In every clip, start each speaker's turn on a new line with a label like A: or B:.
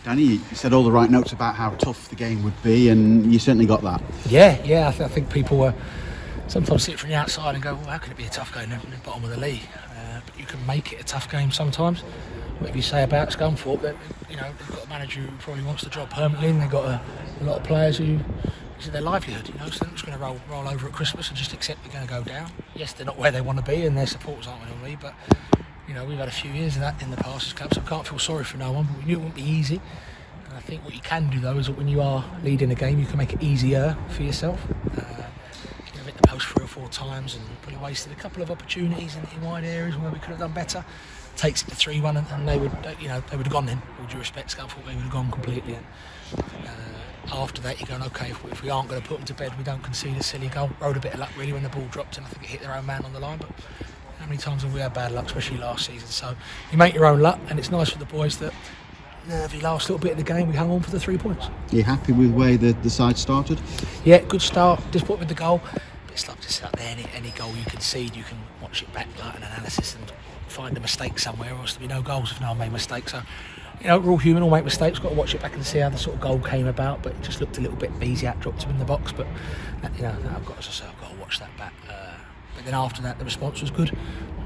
A: Danny, you said all the right notes about how tough the game would be, and you certainly got that.
B: Yeah. I think people sometimes sit from the outside and go, well, how can it be a tough game in the bottom of the league? But you can make it a tough game sometimes. Whatever you say about Scunthorpe, that they've got a manager who probably wants the job permanently, and they've got a lot of players who it's their livelihood, so they're not just going to roll over at Christmas and just accept they're going to go down. Yes, they're not where they want to be, and their supporters aren't where they want to be, but we've had a few years of that in the past as clubs, so I can't feel sorry for no one, but we knew it wouldn't be easy. And I think what you can do though is that when you are leading a game, you can make it easier for yourself. Hit the post 3 or 4 times and probably wasted a couple of opportunities in wide areas where we could have done better. Takes it to 3-1 and they would have gone then. With due respect, Scunthorpe, they would have gone completely. And after that, you're going, okay, if we aren't going to put them to bed, we don't concede a silly goal. Rode a bit of luck really when the ball dropped, and I think it hit their own man on the line. But how many times have we had bad luck, especially last season? So you make your own luck, and it's nice for the boys that nervy last little bit of the game, we hung on for the 3 points.
A: Are you happy with where the side started?
B: Yeah, good start. Disappointed with the goal. But it's like just out there, any goal you concede, you can watch it back like an analysis and find a mistake somewhere, or else there'll be no goals if no one made mistakes. So, we're all human, all make mistakes. Got to watch it back and see how the sort of goal came about. But it just looked a little bit easy out, dropped him in the box. But I've got to watch that back. But then after that, the response was good.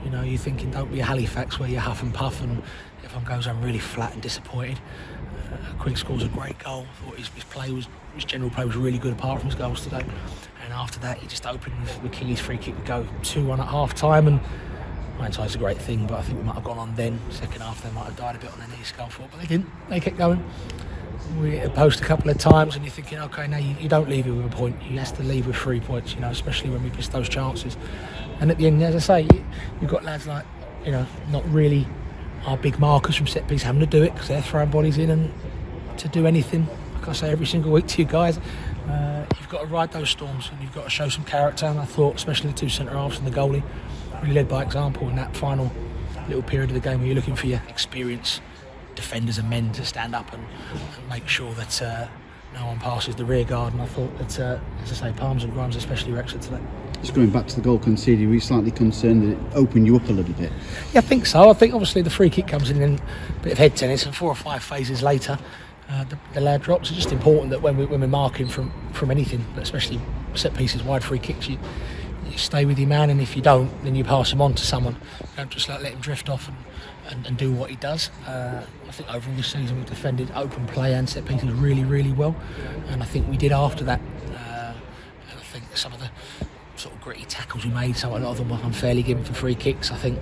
B: You're thinking, don't be a Halifax where you huff and puff and everyone goes home really flat and disappointed. Quigg scores a great goal. I thought his general play was really good apart from his goals today. And after that, he just opened with Kingy's free kick to go 2-1 at half time. And hindsight's a great thing, but I think we might have gone on then. Second half, they might have died a bit on their knees, Scunthorpe, but they didn't. They kept going. We hit a post a couple of times, and you're thinking, okay, now you don't leave it with a point. You have to leave with 3 points, especially when we miss those chances. And at the end, as I say, you've got lads like, not really our big markers from set piece having to do it because they're throwing bodies in, and to do anything, like I say every single week to you guys, you've got to ride those storms and you've got to show some character. And I thought, especially the 2 centre halves and the goalie, really led by example in that final little period of the game where you're looking for your experienced defenders and men to stand up and make sure that no one passes the rear guard. And I thought that, as I say, Palms and Grimes especially were excellent today.
A: Just going back to the goal conceded, were you slightly concerned that it opened you up a little bit?
B: Yeah, I think so. I think obviously the free kick comes in and a bit of head tennis, and 4 or 5 phases later the lad drops. It's just important that when we're marking from anything, but especially set pieces, wide free kicks, you stay with your man, and if you don't, then you pass him on to someone. You don't just let him drift off and do what he does. I think overall this season we've defended open play and set pieces really, really well, and I think we did after that. And I think some of the sort of gritty tackles we made, a lot of them were unfairly given for free kicks. I think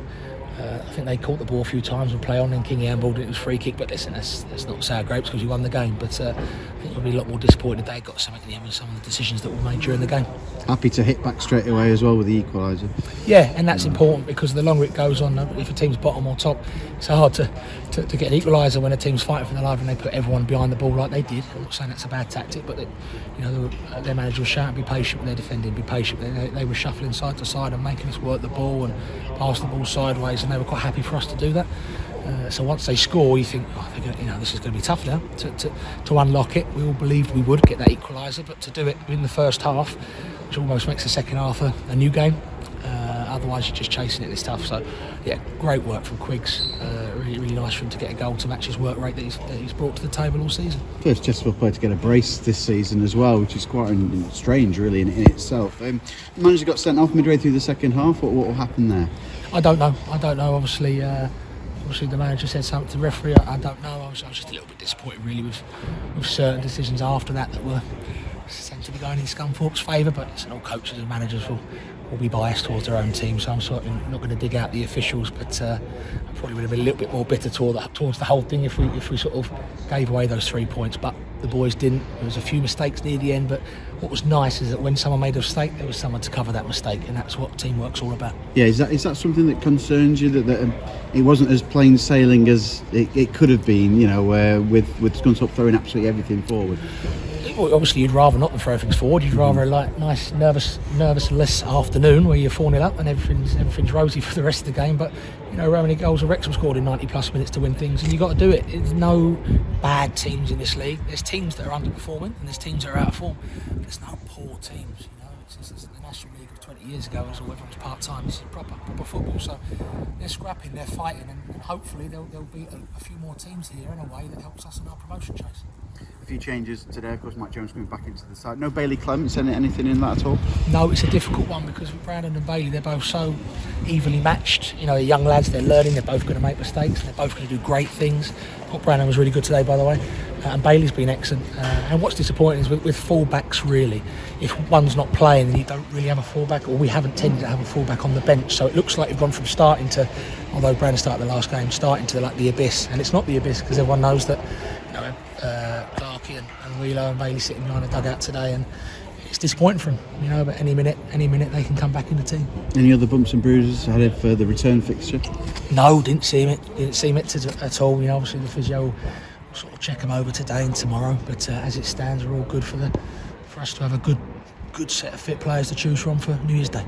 B: they caught the ball a few times and play on, and King handballed it. It was free kick, but listen, that's not sour grapes because we won the game. But I think we'll be a lot more disappointed if they got something in the end with some of the decisions that were made during the game.
A: Happy to hit back straight away as well with the equalizer.
B: Yeah, and that's important because the longer it goes on, if a team's bottom or top, it's hard to get an equaliser when a team's fighting for their life and they put everyone behind the ball like they did. I'm not saying that's a bad tactic, but their manager was shouting, be patient when they're defending, be patient. They were shuffling side to side and making us work the ball and pass the ball sideways, and they were quite happy for us to do that. So once they score, you think, this is going to be tough now to unlock it. We all believed we would get that equaliser, but to do it in the first half, which almost makes the second half a new game. Otherwise, you're just chasing it. It's tough. So, yeah, great work from Quiggs. Really, really nice for him to get a goal to match his work rate that he's brought to the table all season.
A: First Chesterfield player to get a brace this season as well, which is quite strange, really, in itself. The manager got sent off midway through the second half. What will happen there?
B: I don't know. Obviously, the manager said something to the referee. I don't know. I was just a little bit disappointed, really, with certain decisions after that were seem to be going in Scunthorpe's favour, but all coaches and managers will be biased towards their own team, so I'm sort of not going to dig out the officials, but I probably would have been a little bit more bitter towards the whole thing if we sort of gave away those 3 points, but the boys didn't. There was a few mistakes near the end, but what was nice is that when someone made a mistake, there was someone to cover that mistake, and that's what teamwork's all about. Yeah,
A: is that something that concerns you, that it wasn't as plain sailing as it could have been, with Scunthorpe throwing absolutely everything forward?
B: Well, obviously you'd rather not throw things forward. You'd rather a nice nervous afternoon where you're 4-0 up and everything's rosy for the rest of the game. But how many goals have Wrexham scored in 90 plus minutes to win things, and you've got to do it. There's no bad teams in this league. There's teams that are underperforming and there's teams that are out of form. There's no poor teams. This isn't the National League of 20 years ago, or whether it was part-time. This is proper football. So they're scrapping, they're fighting, and hopefully they'll beat a few more teams here in a way that helps us in our promotion chase.
A: A few changes today, of course. Mike Jones coming back into the side. No Bailey Clements, anything in that at all?
B: No, it's a difficult one because with Brandon and Bailey, they're both so evenly matched. You know, they're young lads, they're learning, they're both going to make mistakes, they're both going to do great things. I thought Brandon was really good today, by the way, and Bailey's been excellent. And what's disappointing is with full-backs, really, if one's not playing, then you don't really have a full-back, or we haven't tended to have a full-back on the bench. So it looks like we've gone from starting to, although Brandon started the last game, starting to like the abyss. And it's not the abyss because everyone knows that, you know, Clarkey and Wheeler and Bailey sitting behind the dugout today, and it's disappointing for them, you know, but any minute they can come back in the team.
A: Any other bumps and bruises ahead of the return fixture?
B: No, didn't see it at all. You know, obviously the physio will sort of check them over today and tomorrow, but as it stands, we're all good for us to have a good set of fit players to choose from for New Year's Day.